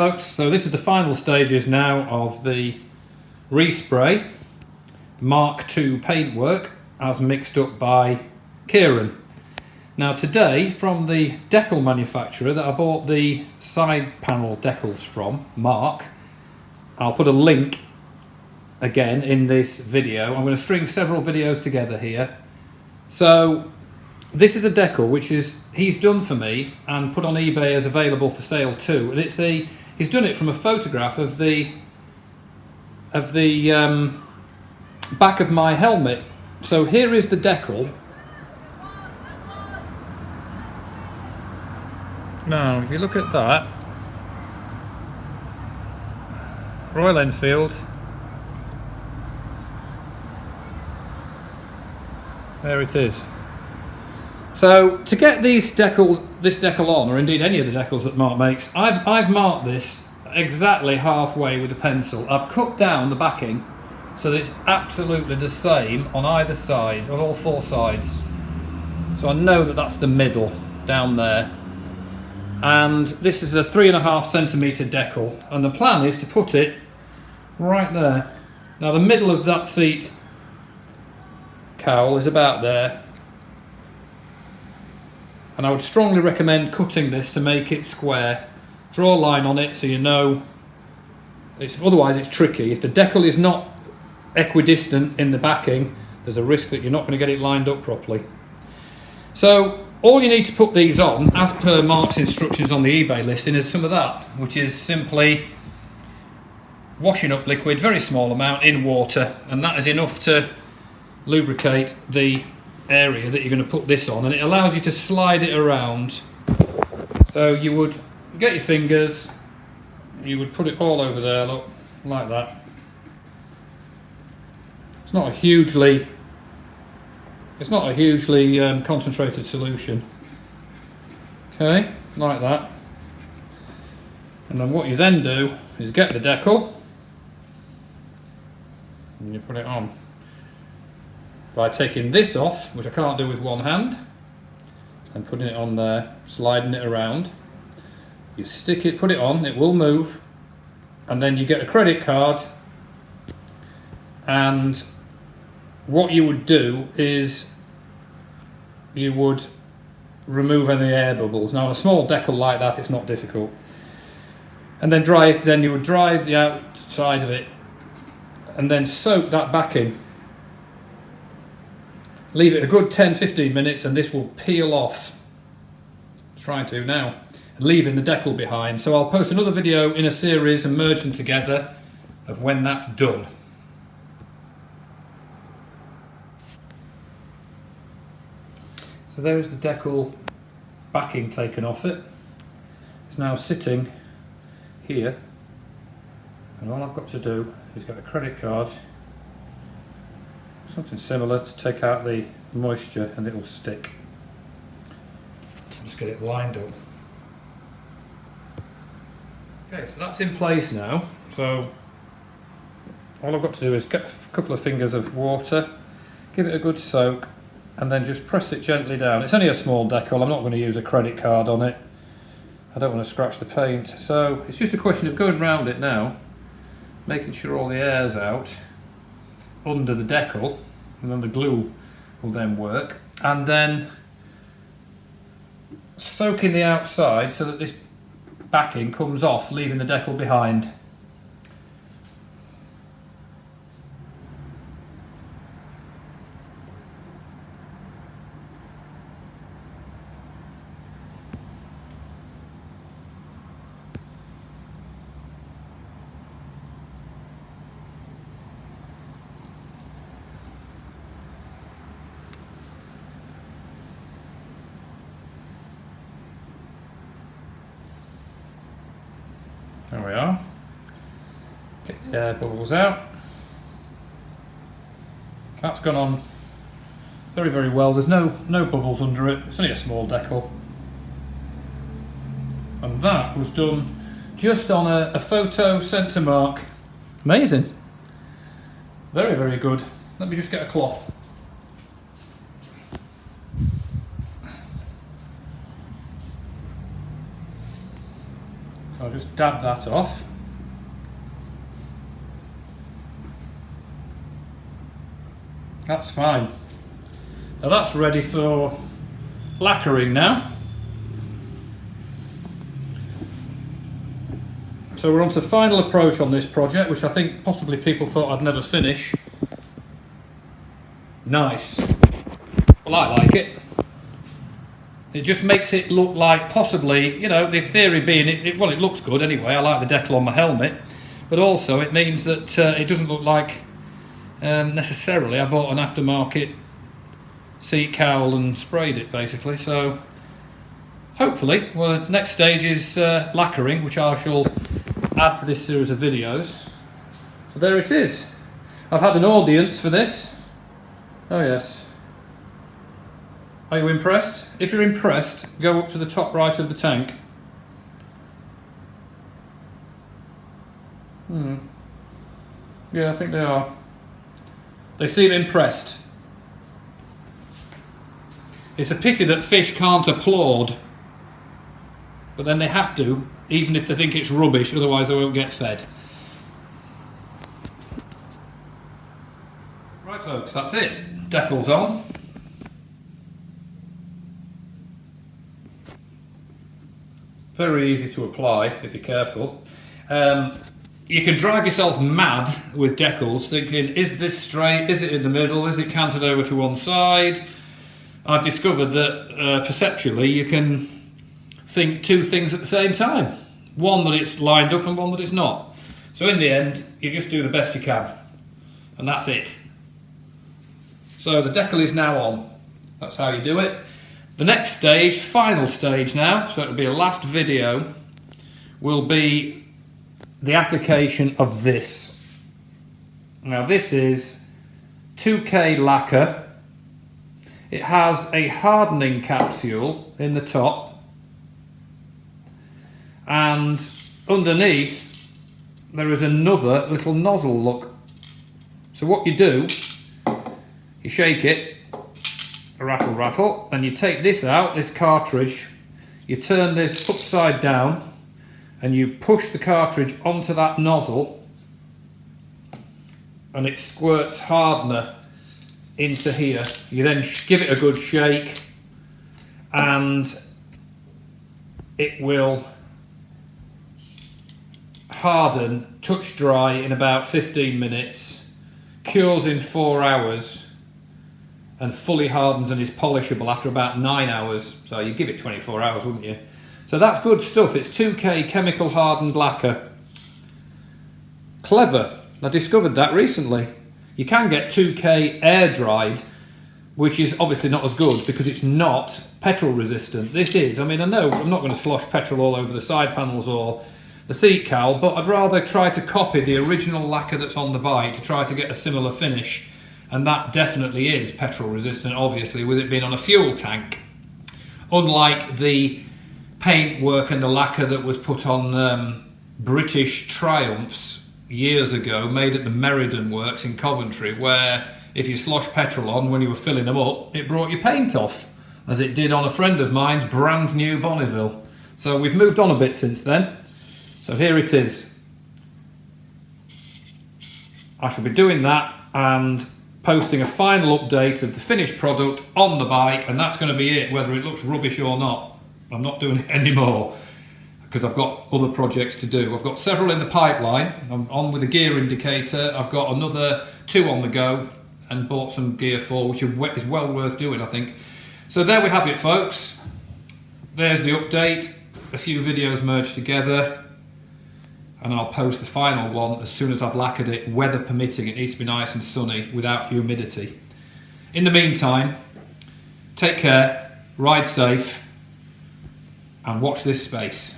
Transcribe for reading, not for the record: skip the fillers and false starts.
folks, so this is the final stages now of the respray Mark II paintwork as mixed up by Kieran. Now today, from the decal manufacturer that I bought the side panel decals from, Mark, I'll put a link again in this video. I'm going to string several videos together here. So this is a decal which he's done for me and put on eBay as available for sale too, and he's done it from a photograph of the back of my helmet. So here is the decal. Now if you look at that, Royal Enfield, there it is. So to get this decal on, or indeed any of the decals that Mark makes, I've marked this exactly halfway with a pencil. I've cut down the backing so that it's absolutely the same on either side, on all four sides. So I know that that's the middle down there. And this is a 3.5 centimetre decal, and the plan is to put it right there. Now the middle of that seat cowl is about there, and I would strongly recommend cutting this to make it square. Draw a line on it so you know, otherwise it's tricky. If the decal is not equidistant in the backing, there's a risk that you're not going to get it lined up properly. So all you need to put these on, as per Mark's instructions on the eBay listing, is some of that, which is simply washing up liquid, very small amount, in water, and that is enough to lubricate the area that you're going to put this on, and it allows you to slide it around. So you would get your fingers, you would put it all over there, look, like that. It's not a hugely concentrated solution. Okay, like that. And then what you then do is get the decal and you put it on by taking this off, which I can't do with one hand, and putting it on there, sliding it around. You stick it, put it on, it will move, and then you get a credit card, and what you would do is you would remove any air bubbles. Now on a small decal like that it's not difficult. And then you would dry the outside of it and then soak that back in. Leave it a good 10-15 minutes and this will peel off. Try to now, leaving the decal behind. So I'll post another video in a series and merge them together of when that's done. So there's the decal backing taken off it. It's now sitting here, and all I've got to do is get a credit card, something similar, to take out the moisture, and it will stick. Just get it lined up. Okay, so that's in place now. So all I've got to do is get a couple of fingers of water, give it a good soak, and then just press it gently down. It's only a small decal, I'm not going to use a credit card on it. I don't want to scratch the paint. So it's just a question of going round it now, making sure all the air's out under the decal, and then the glue will then work. And then soaking the outside so that this backing comes off, leaving the decal behind. There we are. Get the air bubbles out. That's gone on very, very well. There's no bubbles under it. It's only a small decal. And that was done just on a photo sent to Mark. Amazing. Very, very good. Let me just get a cloth. I'll just dab that off. That's fine. Now that's ready for lacquering now. So we're on to the final approach on this project, which I think possibly people thought I'd never finish. Nice. Well, I like it. It just makes it look like possibly, you know, the theory being, it looks good anyway. I like the decal on my helmet. But also it means that it doesn't look like necessarily I bought an aftermarket seat cowl and sprayed it basically. So hopefully, well, the next stage is lacquering, which I shall add to this series of videos. So there it is. I've had an audience for this. Oh yes. Are you impressed? If you're impressed, go up to the top right of the tank. Yeah, I think they are. They seem impressed. It's a pity that fish can't applaud, but then they have to, even if they think it's rubbish, otherwise they won't get fed. Right folks, that's it. Decal's on. Very easy to apply if you're careful. You can drive yourself mad with decals thinking, is this straight, is it in the middle, is it canted over to one side? I've discovered that perceptually you can think two things at the same time. One that it's lined up and one that it's not. So in the end, you just do the best you can. And that's it. So the decal is now on. That's how you do it. The next stage, final stage now, so it'll be a last video, will be the application of this. Now this is 2K lacquer. It has a hardening capsule in the top, and underneath there is another little nozzle look. So what you do, you shake it, rattle rattle, and you take this out, this cartridge, you turn this upside down and you push the cartridge onto that nozzle and it squirts hardener into here. You then give it a good shake and it will harden, touch dry in about 15 minutes, cures in 4 hours, and fully hardens and is polishable after about 9 hours. So you give it 24 hours, wouldn't you? So that's good stuff. It's 2K chemical hardened lacquer. Clever. I discovered that recently. You can get 2K air dried, which is obviously not as good because it's not petrol resistant. This is. I mean, I know I'm not going to slosh petrol all over the side panels or the seat cowl, but I'd rather try to copy the original lacquer that's on the bike to try to get a similar finish. And that definitely is petrol resistant, obviously, with it being on a fuel tank. Unlike the paintwork and the lacquer that was put on British Triumphs years ago, made at the Meriden Works in Coventry, where if you slosh petrol on when you were filling them up, it brought your paint off, as it did on a friend of mine's brand new Bonneville. So we've moved on a bit since then. So here it is. I shall be doing that and posting a final update of the finished product on the bike, and that's going to be it, whether it looks rubbish or not. I'm not doing it anymore because I've got other projects to do. I've got several in the pipeline. I'm on with a gear indicator. I've got another 2 on the go and bought some gear for, which is well worth doing, I think. So there we have it, folks. There's the update. A few videos merged together, and I'll post the final one as soon as I've lacquered it, weather permitting. It needs to be nice and sunny without humidity. In the meantime, take care, ride safe, and watch this space.